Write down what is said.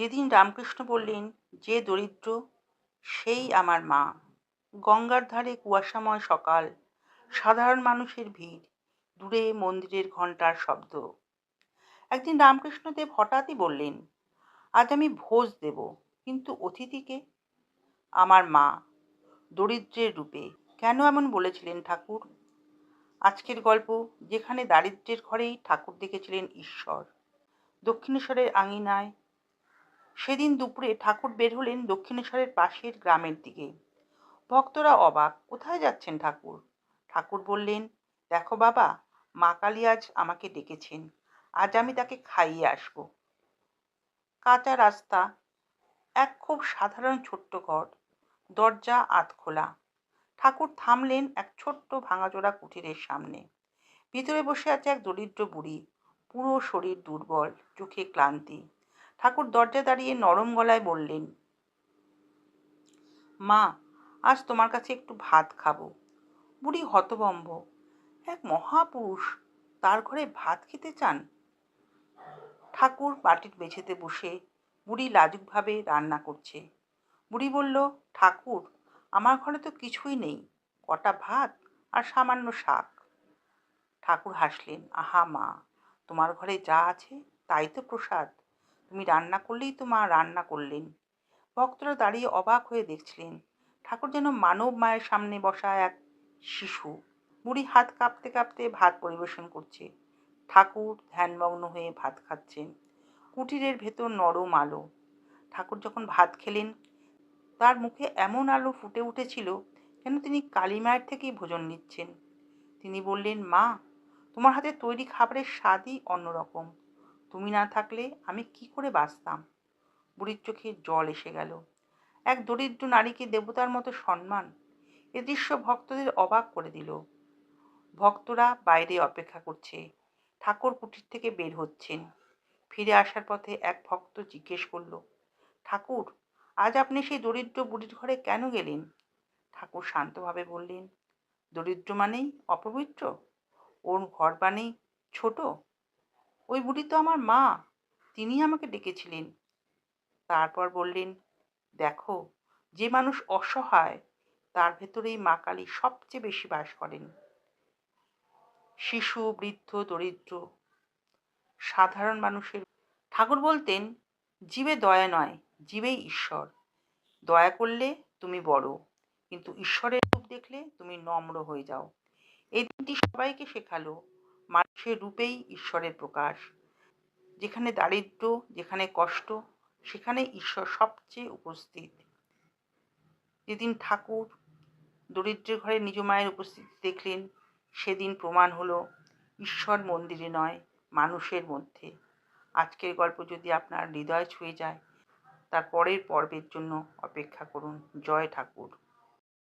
যেদিন রামকৃষ্ণ বললেন, যে দরিদ্র সেই আমার মা, গঙ্গার ধারে কুয়াশাময় সকাল, সাধারণ মানুষের ভিড়, দূরে মন্দিরের ঘণ্টার শব্দ। একদিন রামকৃষ্ণদেব হঠাৎই বললেন, আজ আমি ভোজ দেব, কিন্তু অতিথিকে? আমার মা, দরিদ্রের রূপে। কেন এমন বলেছিলেন ঠাকুর? আজকের গল্প, যেখানে দারিদ্র্যের ঘরেই ঠাকুর দেখেছিলেন ঈশ্বর। দক্ষিণেশ্বরের আঙিনায় সেদিন দুপুরে ঠাকুর বের হলেন দক্ষিণেশ্বরের পাশের গ্রামের দিকে। ভক্তরা অবাক, কোথায় যাচ্ছেন ঠাকুর? ঠাকুর বললেন, দেখো বাবা, মা কালী আজ আমাকে ডেকেছেন, আজ আমি তাকে খাইয়ে আসব। কাঁচা রাস্তা, এক খুব সাধারণ ছোট্ট ঘর, দরজা আধখোলা। ঠাকুর থামলেন এক ছোট্ট ভাঙাচোরা কুঠিরের সামনে। ভিতরে বসে আছে এক দরিদ্র বুড়ি, পুরো শরীর দুর্বল, চোখে ক্লান্তি। ঠাকুর দরজায় দাঁড়িয়ে নরম গলায় বললেন, মা, আজ তোমার কাছে একটু ভাত খাবো। বুড়ি হতভম্ব, এক মহাপুরুষ তার ঘরে ভাত খেতে চান? ঠাকুর বাটির মেঝেতে বসে, বুড়ি লাজুকভাবে রান্না করছে। বুড়ি বলল, ঠাকুর, আমার ঘরে তো কিছুই নেই, কটা ভাত আর সামান্য শাক। ঠাকুর হাসলেন, আহা মা, তোমার ঘরে যা আছে তাই তো প্রসাদ। তুমি রান্না করলেই তো মা রান্না করলেন। ভক্তরা দাঁড়িয়ে অবাক হয়ে দেখছিলেন। ঠাকুর যেন মানব মায়ের সামনে বসা এক শিশু। বুড়ি হাত কাঁপতে কাঁপতে ভাত পরিবেশন করছে। ঠাকুর ধ্যানমগ্ন হয়ে ভাত খাচ্ছেন। কুটিরের ভেতর নরম আলো। ঠাকুর যখন ভাত খেলেন, তার মুখে এমন আলো ফুটে উঠেছিল যেন তিনি কালী মায়ের থেকেই ভোজন নিচ্ছেন। তিনি বললেন, মা, তোমার হাতে তৈরি খাবারের স্বাদই অন্যরকম। তুমি না থাকলে আমি কি করে বাঁচতাম? বুড়ির চোখে জল এসে গেল। এক দরিদ্র নারীকে দেবতার মতো সম্মান, এ দৃশ্য ভক্তদের অবাক করে দিল। ভক্তরা বাইরে অপেক্ষা করছে। ঠাকুর কুটির থেকে বের হচ্ছেন। ফিরে আসার পথে এক ভক্ত জিজ্ঞেস করল, ঠাকুর, আজ আপনি সেই দরিদ্র বুড়ির ঘরে কেন গেলেন? ঠাকুর শান্তভাবে বললেন, দরিদ্র মানেই অপবিত্র? ওর ঘর মানেই ছোট? ওই বুড়ি তো আমার মা, তিনি আমাকে ডেকেছিলেন। তারপর বললেন, দেখো, যে মানুষ অসহায় তার ভেতরেই মা কালী সবচেয়ে বেশি বাস করেন। শিশু, বৃদ্ধ, দরিদ্র, সাধারণ মানুষের। ঠাকুর বলতেন, জীবে দয়া নয়, জীবেই ঈশ্বর। দয়া করলে তুমি বড়, কিন্তু ঈশ্বরের রূপ দেখলে তুমি নম্র হয়ে যাও। এই দিনটি সবাইকে শেখালো, মানুষের রূপেই ঈশ্বরের প্রকাশ। যেখানে দারিদ্র্য, যেখানে কষ্ট, সেখানে ঈশ্বর সবচেয়ে উপস্থিত। যেদিন ঠাকুর দরিদ্রের ঘরে নিজ মায়ের উপস্থিতি দেখলেন, সেদিন প্রমাণ হলো, ঈশ্বর মন্দিরে নয়, মানুষের মধ্যে। আজকের গল্প যদি আপনার হৃদয় ছুঁয়ে যায়, তার পরের পর্বের জন্য অপেক্ষা করুন। জয় ঠাকুর।